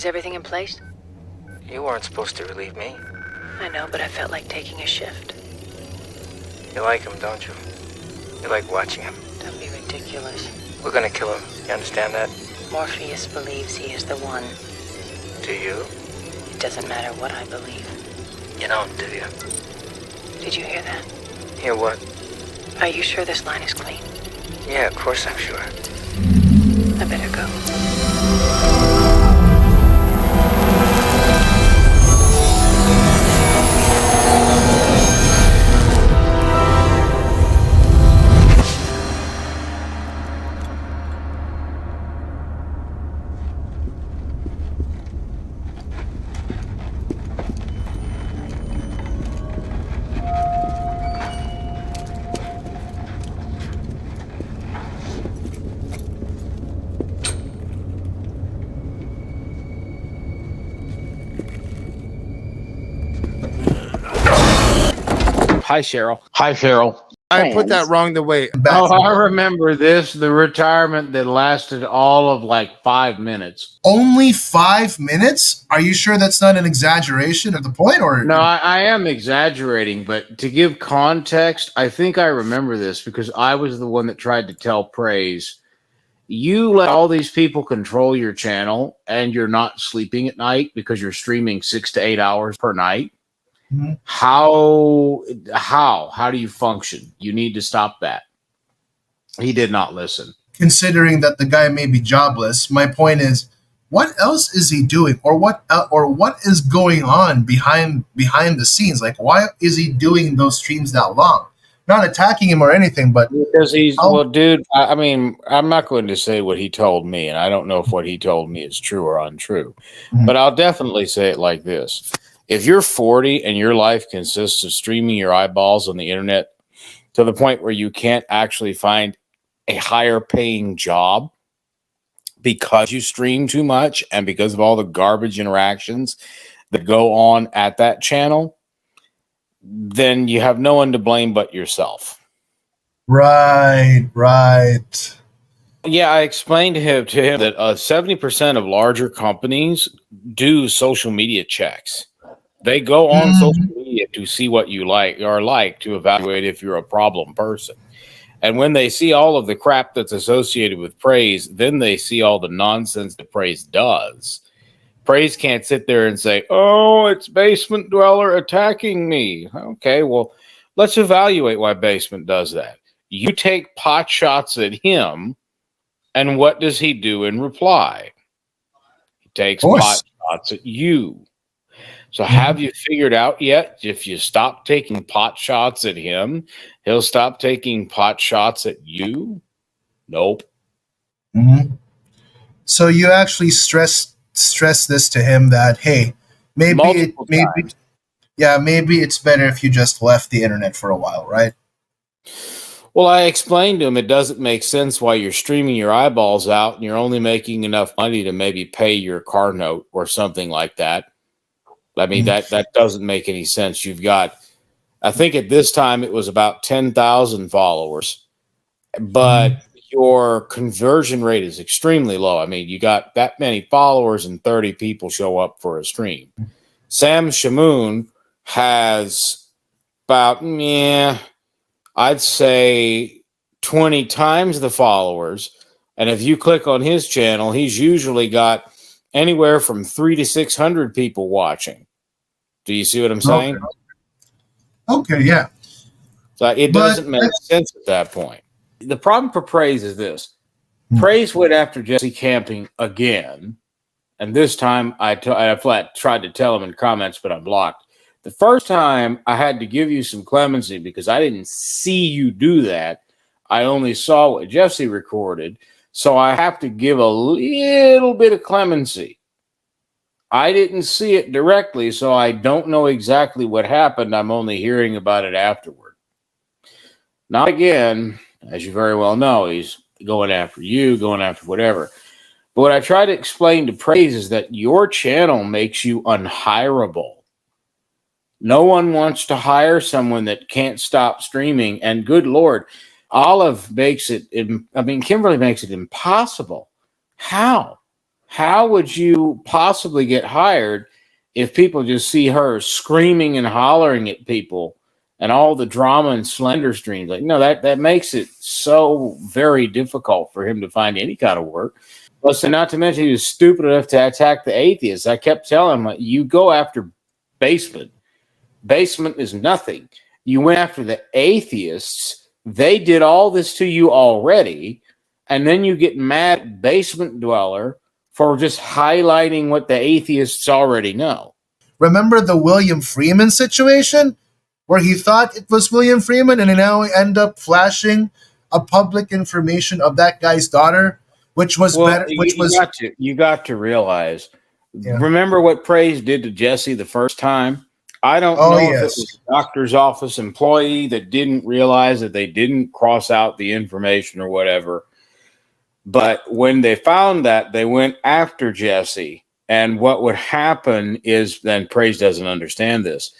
Is everything in place? You weren't supposed to relieve me. I know, but I felt like taking a shift. You like him, don't you? You like watching him. Don't be ridiculous. We're gonna kill him. You understand that? Morpheus believes he is the one. Do you? It doesn't matter what I believe. You don't, do you? Did you hear that? Hear what? Are you sure this line is clean? Yeah, of course I'm sure. I better go. Hi, Cheryl. Hi, Cheryl. I put that wrong the way. Oh, I remember this. The retirement that lasted all of like 5 minutes. Only 5 minutes? Are you sure that's not an exaggeration at the point? Or No, I am exaggerating, but to give context, I think I remember this because I was the one that tried to tell Praise, you let all these people control your channel and you're not sleeping at night because you're streaming 6 to 8 hours per night. Mm-hmm. How do you function? You need to stop that. He did not listen. considering that the guy may be jobless, my point is, what else is he doing, or what is going on behind the scenes? Like, why is he doing those streams that long? Not attacking him or anything, but because he's well, dude. I mean, I'm not going to say what he told me, and I don't know if what he told me is true or untrue. Mm-hmm. But I'll definitely say it like this: if you're 40 and your life consists of streaming your eyeballs on the internet to the point where you can't actually find a higher paying job because you stream too much and because of all the garbage interactions that go on at that channel, then you have no one to blame but yourself. Right. Yeah, I explained to him that 70% of larger companies do social media checks. They go on social media to see what you like to evaluate if you're a problem person. And when they see all of the crap that's associated with Praise, then they see all the nonsense that Praise does. Praise can't sit there and say, oh, it's Basement Dweller attacking me. Okay, well, let's evaluate why Basement does that. You take pot shots at him, and what does he do in reply? He takes pot shots at you. So have you figured out yet if you stop taking pot shots at him, he'll stop taking pot shots at you? Nope. Mm-hmm. So you actually stress this to him that, hey, maybe it's better if you just left the internet for a while, right? Well, I explained to him it doesn't make sense why you're streaming your eyeballs out and you're only making enough money to maybe pay your car note or something like that. I mean, that doesn't make any sense. You've got, I think at this time it was about 10,000 followers, but your conversion rate is extremely low. I mean, you got that many followers and 30 people show up for a stream. Sam Shamoon has about, I'd say 20 times the followers. And if you click on his channel, he's usually got anywhere from 300 to 600 people watching. Do you see what I'm saying? Okay, yeah. So it doesn't make sense at that point. The problem for Praise is this. Praise went after Jesse Camping again. And this time I tried to tell him in comments, but I'm blocked. The first time I had to give you some clemency because I didn't see you do that. I only saw what Jesse recorded. So I have to give a little bit of clemency. I didn't see it directly, so I don't know exactly what happened. I'm only hearing about it afterward. Not again, as you very well know, he's going after you, going after whatever. But what I try to explain to Praise is that your channel makes you unhireable. No one wants to hire someone that can't stop streaming. And good Lord, Kimberly makes it impossible. How how would you possibly get hired if people just see her screaming and hollering at people and all the drama and slender streams? Like, no, that makes it so very difficult for him to find any kind of work. Listen, not to mention he was stupid enough to attack the atheists. I kept telling him, like, you go after basement. Basement is nothing. You went after the atheists. They did all this to you already. And then you get mad at basement dweller for just highlighting what the atheists already know. Remember the William Freeman situation where he thought it was William Freeman and now end up flashing a public information of that guy's daughter, which was better. You got to realize. Yeah. Remember what Praise did to Jesse the first time? I don't know if it was a doctor's office employee that didn't realize that they didn't cross out the information or whatever. But when they found that, they went after Jesse. And what would happen is, then Praise doesn't understand this.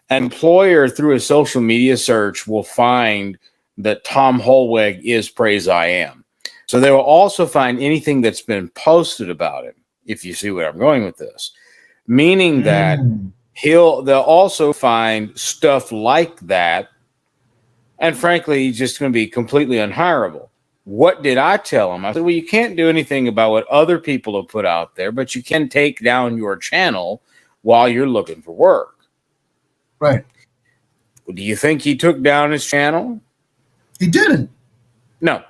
An employer through a social media search will find that Tom Holweg is Praise I Am. So they will also find anything that's been posted about him, if you see where I'm going with this. Meaning that they'll also find stuff like that. And frankly, he's just going to be completely unhireable. What did I tell him? I said, well, you can't do anything about what other people have put out there, but you can take down your channel while you're looking for work. Right. Do you think he took down his channel? He didn't. No.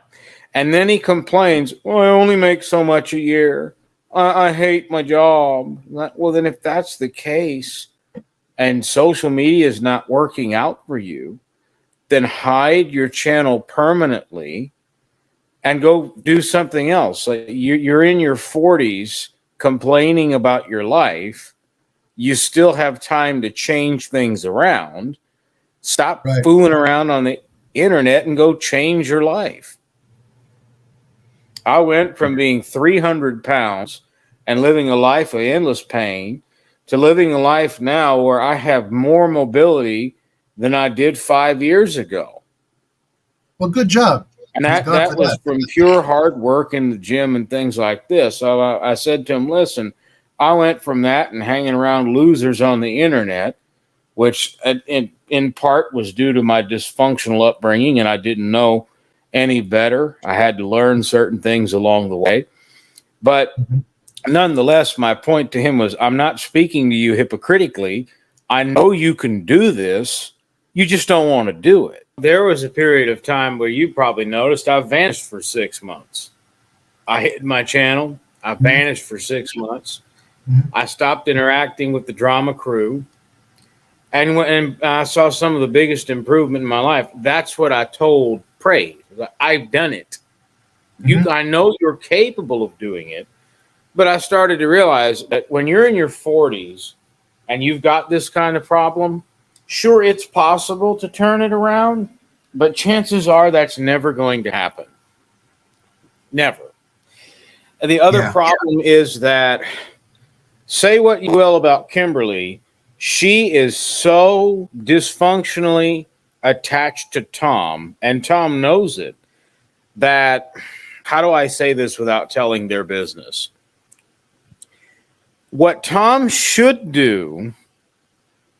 And then he complains, well, I only make so much a year. I hate my job. Well, then if that's the case and social media is not working out for you, then hide your channel permanently and go do something else. Like you're in your 40s complaining about your life. You still have time to change things around. Stop fooling around on the internet and go change your life. I went from being 300 pounds and living a life of endless pain to living a life now where I have more mobility than I did 5 years ago. Well, good job. And that was from pure hard work in the gym and things like this. So I said to him, listen, I went from that and hanging around losers on the internet, which in part was due to my dysfunctional upbringing, and I didn't know any better. I had to learn certain things along the way. But nonetheless, my point to him was, I'm not speaking to you hypocritically. I know you can do this. You just don't want to do it. There was a period of time where you probably noticed I vanished for 6 months. I hid my channel. I vanished for 6 months. I stopped interacting with the drama crew. And when I saw some of the biggest improvement in my life, that's what I told Praise. I've done it. I know you're capable of doing it. But I started to realize that when you're in your 40s and you've got this kind of problem, sure, it's possible to turn it around, but chances are that's never going to happen. Never. And the other problem is that, say what you will about Kimberly, she is so dysfunctionally attached to Tom, and Tom knows it, that, how do I say this without telling their business? What Tom should do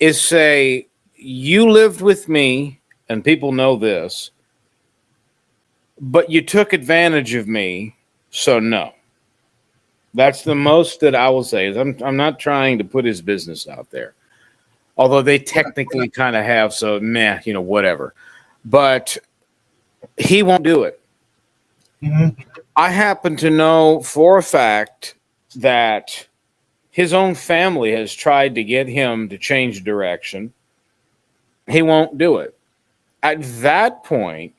is say, you lived with me, and people know this, but you took advantage of me, so no. That's the most that I will say. I'm not trying to put his business out there. Although they technically kind of have, so meh, whatever. But he won't do it. I happen to know for a fact that his own family has tried to get him to change direction. He won't do it. At that point,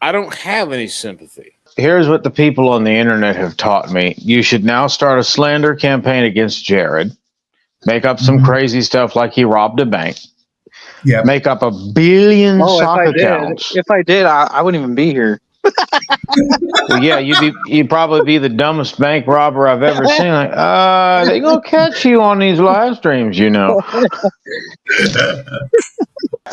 I don't have any sympathy. Here's what the people on the internet have taught me. You should now start a slander campaign against Jared. Make up some crazy stuff like he robbed a bank. Yeah. Make up a billion sock accounts. If I did, I wouldn't even be here. Well, yeah, you'd probably be the dumbest bank robber I've ever seen. Like, they gonna catch you on these live streams, The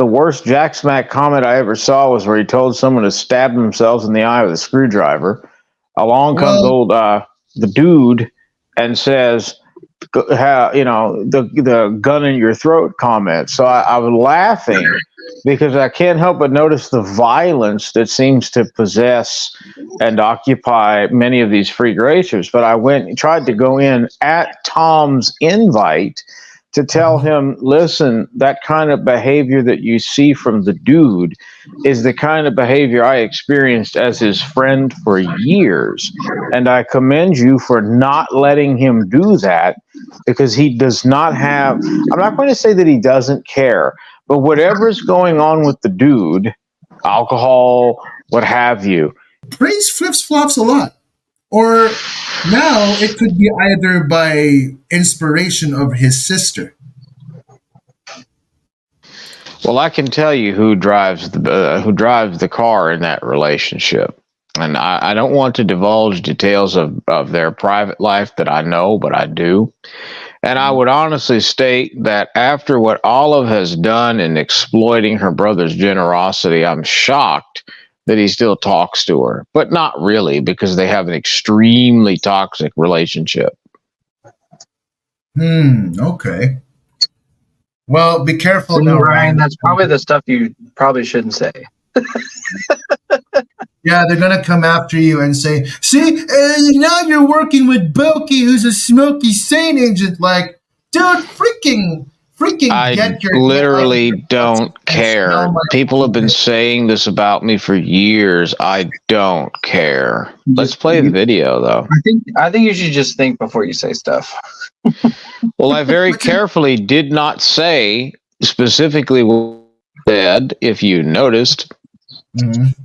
worst Jack Smack comment I ever saw was where he told someone to stab themselves in the eye with a screwdriver. Along comes the dude and says, how, the gun in your throat comment. So I was laughing because I can't help but notice the violence that seems to possess and occupy many of these free gracers. But I went and tried to go in at Tom's invite to tell him, listen, that kind of behavior that you see from the dude is the kind of behavior I experienced as his friend for years. And I commend you for not letting him do that, because he does not have, I'm not going to say that he doesn't care, but whatever's going on with the dude, alcohol, what have you. Praise flips flops a lot. Or now it could be either by inspiration of his sister. Well, I can tell you who drives the car in that relationship, and I don't want to divulge details of their private life that I know, but I do. And I would honestly state that after what Olive has done in exploiting her brother's generosity, I'm shocked that he still talks to her, but not really, because they have an extremely toxic relationship. Okay. Well, be careful now, Ryan. That's probably the stuff you probably shouldn't say. Yeah, they're gonna come after you and say, "See, now you're working with Boki, who's a Smoky Saint agent." Like, dude, freaking I get your literally don't care. People have been saying this about me for years. I don't care. Let's play the video, though. I think you should just think before you say stuff. Well, I very carefully did not say specifically what I said, if you noticed. Mm-hmm.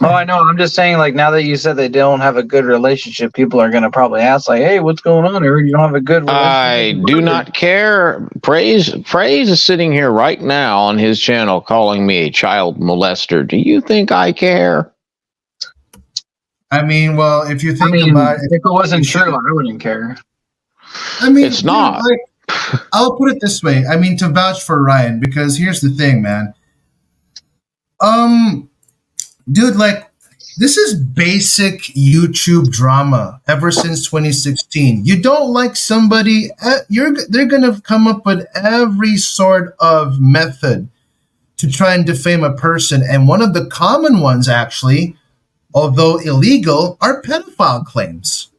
Oh, I know. I'm just saying, like, now that you said they don't have a good relationship, people are going to probably ask, like, hey, what's going on here? You don't have a good relationship. I do not care. Praise is sitting here right now on his channel calling me a child molester. Do you think I care? I mean, well, if you think about it, if it wasn't true, I wouldn't care. I mean, it's not. Like, I'll put it this way. I mean, to vouch for Ryan, because here's the thing, man. Dude, like, this is basic YouTube drama ever since 2016. You don't like somebody, they're gonna come up with every sort of method to try and defame a person, and one of the common ones, actually, although illegal, are pedophile claims.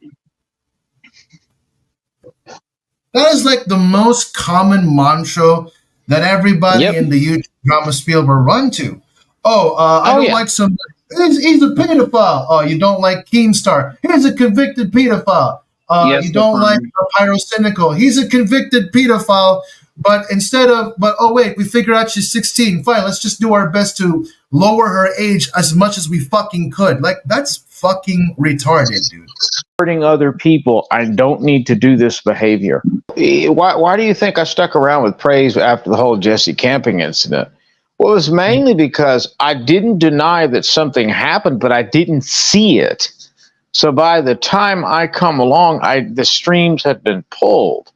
That is like the most common mantra that everybody in the YouTube drama field will run to. I don't like somebody. He's a pedophile. Oh, you don't like Keemstar. He's a convicted pedophile. You don't like Pyrocynical. He's a convicted pedophile. But wait, we figure out she's 16. Fine, let's just do our best to lower her age as much as we fucking could. Like, that's fucking retarded, dude. Hurting other people, I don't need to do this behavior. Why do you think I stuck around with Praise after the whole Jesse Camping incident? Well, it was mainly because I didn't deny that something happened, but I didn't see it. So by the time I come along, the streams had been pulled.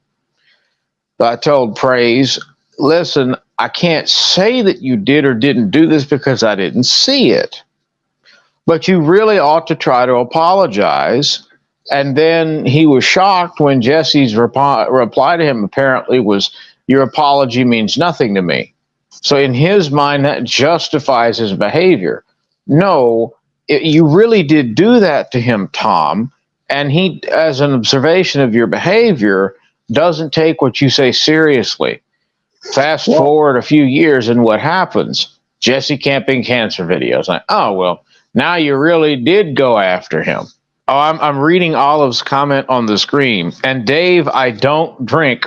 So I told Praise, listen, I can't say that you did or didn't do this because I didn't see it. But you really ought to try to apologize. And then he was shocked when Jesse's reply to him apparently was, your apology means nothing to me. So in his mind, that justifies his behavior. No, you really did do that to him, Tom. And he, as an observation of your behavior, doesn't take what you say seriously. Fast forward a few years, and what happens? Jesse Camping cancer videos. Like, oh, well, now you really did go after him. Oh, I'm reading Olive's comment on the screen. And Dave, I don't drink.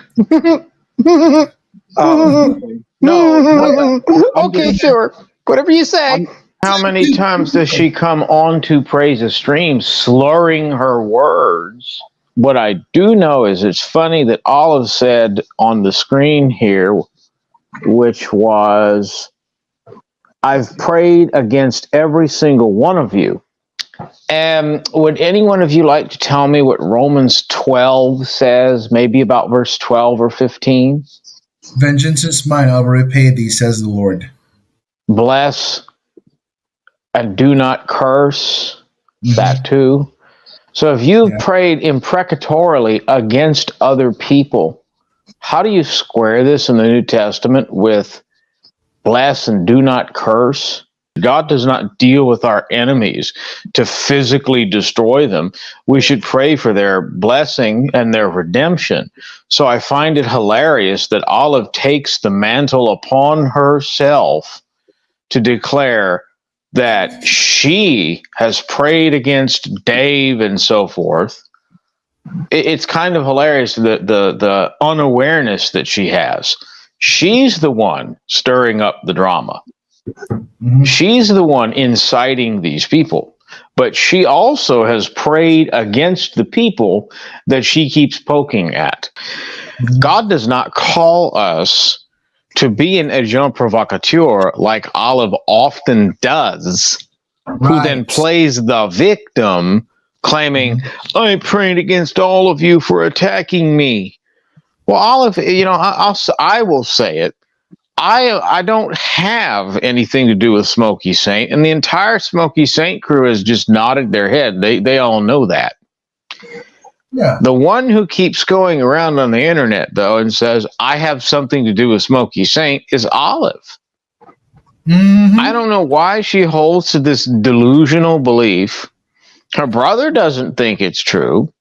No. Okay, sure. Whatever you say. How many times does she come on to Praise's stream slurring her words? What I do know is it's funny that Olive said on the screen here, which was, I've prayed against every single one of you. And would any one of you like to tell me what Romans 12 says, maybe about verse 12 or 15? Vengeance is mine, I will repay thee, says the Lord. Bless and do not curse. That too. So if you've prayed imprecatorily against other people, how do you square this in the New Testament with bless and do not curse? God does not deal with our enemies to physically destroy them. We should pray for their blessing and their redemption. So I find it hilarious that Olive takes the mantle upon herself to declare that she has prayed against Dave and so forth. It's kind of hilarious, the unawareness that she has. She's the one stirring up the drama. Mm-hmm. She's the one inciting these people, but she also has prayed against the people that she keeps poking at. Mm-hmm. God does not call us to be an agent provocateur like Olive often does, who then plays the victim, claiming, I'm praying against all of you for attacking me. Well, Olive, I will say it. I don't have anything to do with Smokey Saint, and the entire Smokey Saint crew has just nodded their head. They all know that. Yeah. The one who keeps going around on the internet, though, and says, I have something to do with Smokey Saint is Olive. Mm-hmm. I don't know why she holds to this delusional belief. Her brother doesn't think it's true.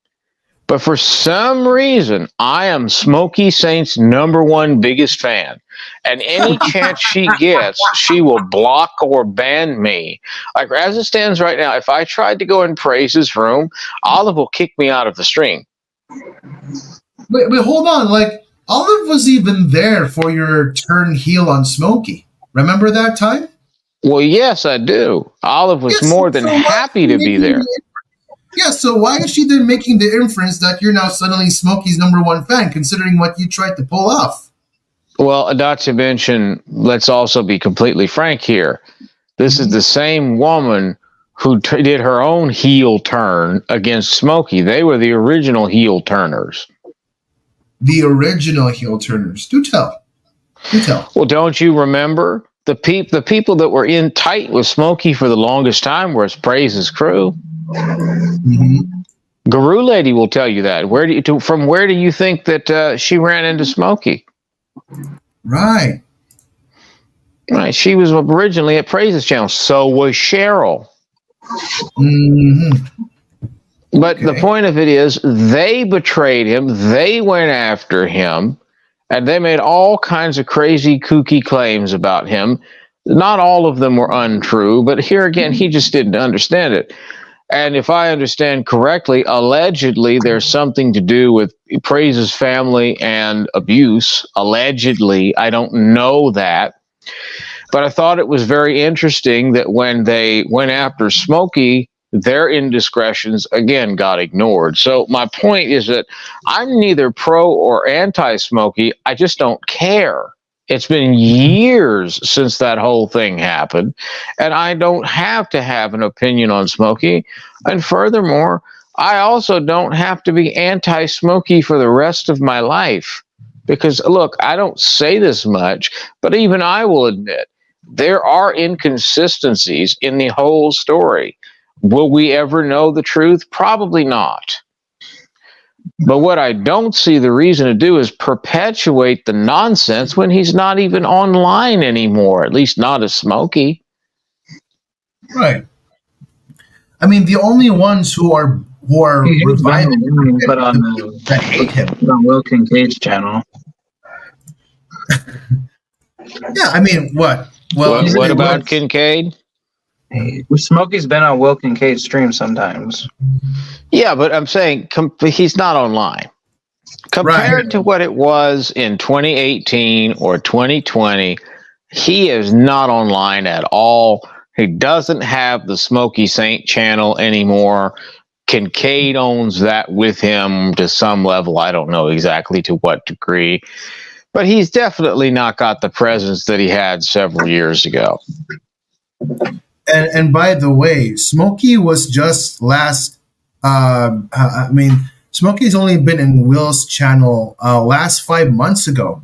But for some reason, I am Smokey Saint's #1 biggest fan. And any chance she gets, she will block or ban me. Like, as it stands right now, if I tried to go in Praise's room, Olive will kick me out of the stream. Wait, hold on. Like, Olive was even there for your turn heel on Smokey. Remember that time? Well, yes, I do. Olive was more than happy to be there. Yeah, so why is she then making the inference that you're now suddenly Smokey's #1 fan, considering what you tried to pull off? Well, not to mention, let's also be completely frank here. This is the same woman who did her own heel turn against Smokey. They were the original heel turners. The original heel turners. Do tell. Do tell. Well, don't you remember? The people that were in tight with Smokey for the longest time were Praise's crew. Mm-hmm. Guru Lady will tell you that. From where do you think that she ran into Smokey? Right. She was originally at Praise's channel. So was Cheryl. Mm-hmm. But the point of it is, they betrayed him. They went after him, and they made all kinds of crazy, kooky claims about him. Not all of them were untrue, but here again, he just didn't understand it. And if I understand correctly, allegedly, there's something to do with Praise's family and abuse. Allegedly, I don't know that. But I thought it was very interesting that when they went after Smokey, their indiscretions, again, got ignored. So my point is that I'm neither pro or anti-Smokey. I just don't care. It's been years since that whole thing happened, and I don't have to have an opinion on Smokey. And furthermore, I also don't have to be anti-Smokey for the rest of my life. Because, look, I don't say this much, but even I will admit there are inconsistencies in the whole story. Will we ever know the truth? Probably not. But what I don't see the reason to do is perpetuate the nonsense when he's not even online anymore, at least not as Smokey. Right. I mean, the only ones who are reviving but on that hate him. On Will Kincaid's channel. Yeah, I mean, what? Well, what about Kincaid? Smokey's been on Will Kincaid's stream sometimes. Yeah, but I'm saying he's not online. Compared to what it was in 2018 or 2020, he is not online at all. He doesn't have the Smokey Saint channel anymore. Kincaid owns that with him to some level. I don't know exactly to what degree. But he's definitely not got the presence that he had several years ago. And by the way, Smokey was just last. Smokey's only been in Will's channel last 5 months ago.